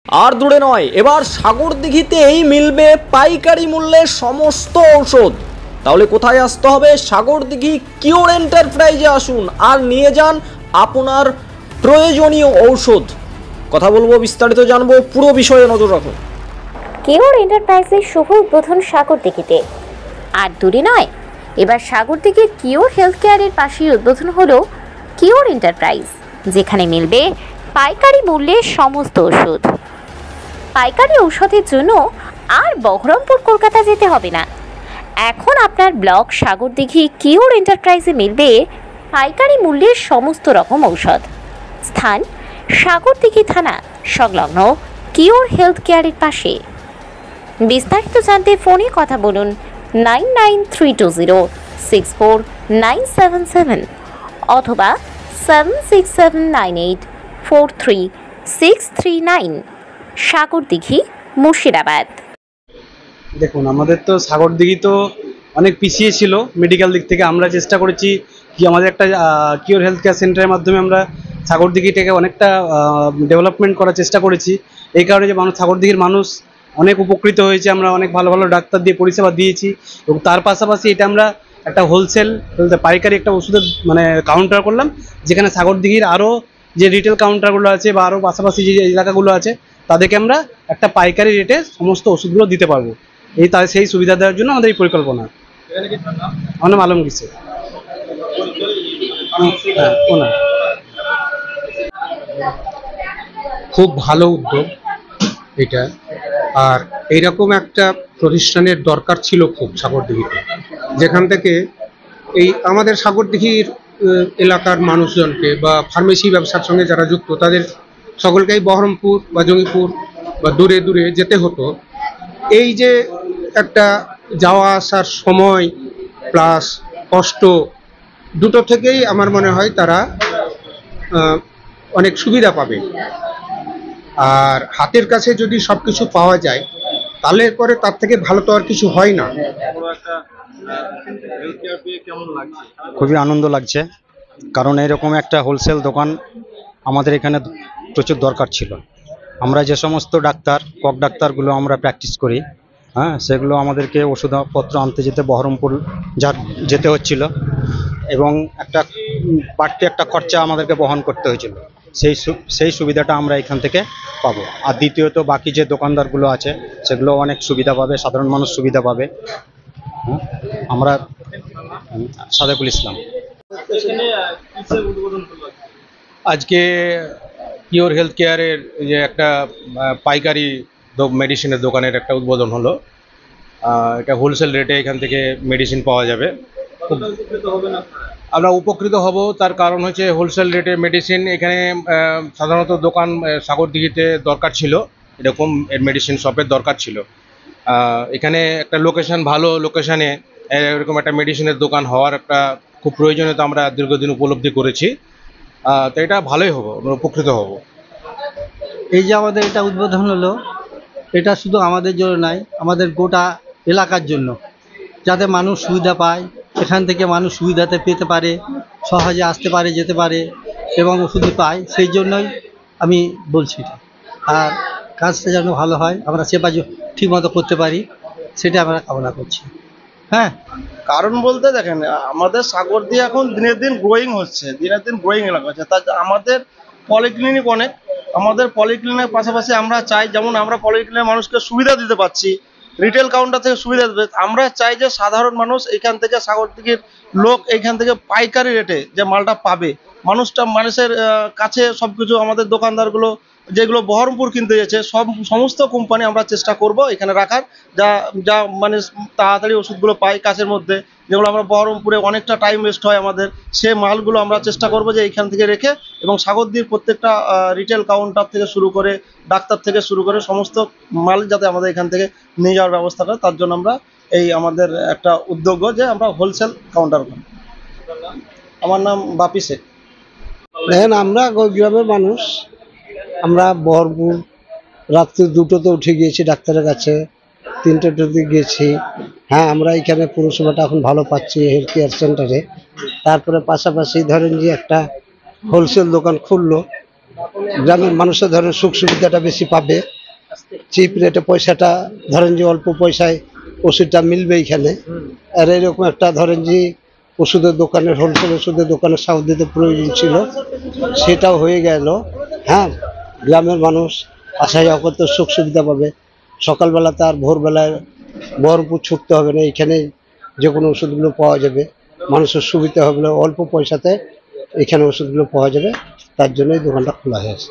আর দূরে নয়, এবার সাগরদিঘিতেই মিলবে পাইকারি মূল্যে সমস্ত ঔষধ। তাহলে কোথায় আসতে হবে? সাগরদিঘি কিওর এন্টারপ্রাইজে আসুন আর নিয়ে যান আপনার প্রয়োজনীয় ঔষধ। কথা বলবো, বিস্তারিত জানবো, পুরো বিষয়ে নজর রাখুন। কিওর এন্টারপ্রাইজের শুভ উদ্বোধন সাগরদিঘিতে। আর দূরে নয়, এবার সাগরদিঘির কিওর হেলথ কেয়ারের পাশেই উদ্বোধন হলো কিওর এন্টারপ্রাইজ, যেখানে মিলবে পাইকারি মূল্যে সমস্ত ওষুধ। পাইকারি ঔষধের জন্য আর বহরমপুর কলকাতা যেতে হবে না। এখন আপনার ব্লক সাগরদিঘি কিওর এন্টারপ্রাইজে মিলবে পাইকারি মূল্যের সমস্ত রকম ঔষধ। স্থান সাগরদিঘি থানা সংলগ্ন কিওর হেলথ কেয়ারের পাশে। বিস্তারিত জানতে ফোনে কথা বলুন 9932064977 অথবা 7679843639, সাগরদিঘি, মুর্শিদাবাদ। দেখুন, আমাদের তো সাগরদিঘি তো অনেক পিছিয়ে ছিল মেডিকেল দিক থেকে। আমরা চেষ্টা করেছি কি আমাদের একটা কিওর হেলথ কেয়ার সেন্টারের মাধ্যমে আমরা সাগরদিঘিটাকে অনেকটা ডেভেলপমেন্ট করার চেষ্টা করেছি। এই কারণে যে সাগরদিঘির মানুষ অনেক উপকৃত হয়েছে। আমরা অনেক ভালো ভালো ডাক্তার দিয়ে পরিষেবা দিয়েছি এবং তার পাশাপাশি এটা আমরা একটা হোলসেল পাইকারি একটা ওষুধের কাউন্টার করলাম, যেখানে সাগরদিঘির আরও যে রিটেল কাউন্টারগুলো আছে বা আরও পাশাপাশি যে এলাকাগুলো আছে তাদেরকে আমরা একটা পাইকারি রেটে সমস্ত ওষুধগুলো দিতে পারবো। সেই সুবিধা দেওয়ার জন্য আমাদের এই পরিকল্পনা। আমার নাম আলমগীর শেখ। খুব ভালো উদ্যোগ এটা, আর এইরকম একটা প্রতিষ্ঠানের দরকার ছিল খুব সাগরদিঘিতে, যেখান থেকে এই আমাদের সাগরদিঘির এলাকার মানুষজনকে বা ফার্মেসি ব্যবসার সঙ্গে যারা যুক্ত তাদের সকলকেই বহরমপুর বা জঙ্গিপুর বা দূরে দূরে যেতে হতো। এই যে একটা যাওয়া আসার সময় প্লাস কষ্ট, দুটো থেকেই আমার মনে হয় তারা অনেক সুবিধা পাবে। আর হাতের কাছে যদি সব কিছু পাওয়া যায় তাহলে পরে তার থেকে ভালো তো আর কিছু হয় না। খুবই আনন্দ লাগছে, কারণ এরকম একটা হোলসেল দোকান আমাদের এখানে প্রচুর দরকার ছিল। আমরা যে সমস্ত কক ডাক্তারগুলো আমরা প্র্যাকটিস করি, সেগুলো আমাদেরকে ওষুধপত্র আনতে যেতে বহরমপুর যেতে হচ্ছিল এবং বাড়তি একটা খরচা আমাদেরকে বহন করতে হয়েছিল। সেই সুবিধাটা আমরা এখান থেকে পাবো। আর দ্বিতীয়ত বাকি যে দোকানদারগুলো আছে সেগুলো অনেক সুবিধা পাবে, সাধারণ মানুষ সুবিধা পাবে। আমরা সাদেকুল ইসলাম। আজকে কিওর হেলথ কেয়ারের যে একটা পাইকারি মেডিসিনের দোকানের একটা উদ্বোধন হলো। এটা হোলসেল রেটে এখান থেকে মেডিসিন পাওয়া যাবে। আমরা উপকৃত হব, তার কারণ হচ্ছে হোলসেল রেটে মেডিসিন এখানে সাধারণত দোকান সাগরদিঘিতে দরকার ছিল, এরকম মেডিসিন শপের দরকার ছিল। এখানে একটা ভালো লোকেশানে এরকম একটা মেডিসিনের দোকান হওয়ার একটা খুব প্রয়োজনীয়তা আমরা দীর্ঘদিন উপলব্ধি করেছি। তো এটা ভালোই হবো, আমরা উপকৃত হব। এই যে আমাদের এটা উদ্বোধন হলো, এটা শুধু আমাদের জন্য নয়, আমাদের গোটা এলাকার জন্য, যাতে মানুষ সুবিধা পায়, এখান থেকে মানুষ সুবিধাতে পেতে পারে, সহজে আসতে পারে, যেতে পারে এবং ওষুধ পায়। সেই জন্যই আমি বলছি। আর কাজটা যেন ভালো হয়, আমরা সেবা ঠিকমতো করতে পারি, সেটা আমরা কামনা করছি। হ্যাঁ, কারণ বলতে দেখেন, আমাদের সাগরদিঘি এখন দিনের দিন গ্রোয়িং হচ্ছে, দিনের দিন গ্রোয়িং এলাকা হচ্ছে। তা আমাদের পলিক্লিনিক অনেক, আমাদের পলিক্লিনিকের পাশাপাশি আমরা চাই, যেমন আমরা পলিক্লিনিকের মানুষকে সুবিধা দিতে পারছি, রিটেল কাউন্টার থেকে সুবিধা দিতে, আমরা চাই যে সাধারণ মানুষ এখান থেকে সাগরদিঘির লোক এইখান থেকে পাইকারি রেটে যে মালটা পাবে, মানুষের কাছে সব কিছু। আমাদের দোকানদারগুলো যেগুলো বহরমপুর কিনতে যাচ্ছে, সমস্ত কোম্পানি আমরা চেষ্টা করব এখানে রাখার, যা মানে তাড়াতাড়ি ওষুধগুলো পাই কাছের মধ্যে, যেগুলো আমরা বহরমপুরে অনেকটা টাইম ওয়েস্ট হয় আমাদের, সে মালগুলো আমরা চেষ্টা করব যে এইখান থেকে রেখে, এবং সাগরদিঘির প্রত্যেকটা রিটেল কাউন্টার থেকে শুরু করে ডাক্তার থেকে শুরু করে সমস্ত মাল যাতে আমাদের এখান থেকে নিয়ে যাওয়ার ব্যবস্থা করে, তার জন্য আমরা আমাদের একটা উদ্যোগ যে আমরা হোলসেল কাউন্টার করি। আমার নাম বাপি শেখ। দেখেন, আমরা গ্রামের মানুষ, আমরা বহরমপুর রাত্রি 2টোতে উঠে গিয়েছি ডাক্তারের কাছে, 3টোতে গিয়েছি। হ্যাঁ, আমরা এখানে পরিষেবাটা এখন ভালো পাচ্ছি হেলথ কেয়ার সেন্টারে। তারপরে পাশাপাশি ধরেন যে একটা হোলসেল দোকান খুললো, গ্রামের মানুষের ধরেন সুখ সুবিধাটা বেশি পাবে। চিপ রেটে পয়সাটা ধরেন যে অল্প পয়সায় ওষুধটা মিলবে এখানে। আর এরকম একটা ধরেন যে ওষুধের দোকানের হোলসেল ওষুধের দোকানের সাউদিতে প্রয়োজন ছিল, সেটাও হয়ে গেল। হ্যাঁ, গ্রামের মানুষ আসা যাওয়া করতে সুখ সুবিধা পাবে। সকালবেলাতে আর ভোরবেলায় বহরমপুর ছুটতে হবে না, এখানে যে কোনো ওষুধগুলো পাওয়া যাবে, মানুষের সুবিধা হবে, অল্প পয়সাতে এখানে ওষুধগুলো পাওয়া যাবে। তার জন্য এই দোকানটা খোলা হয়েছে।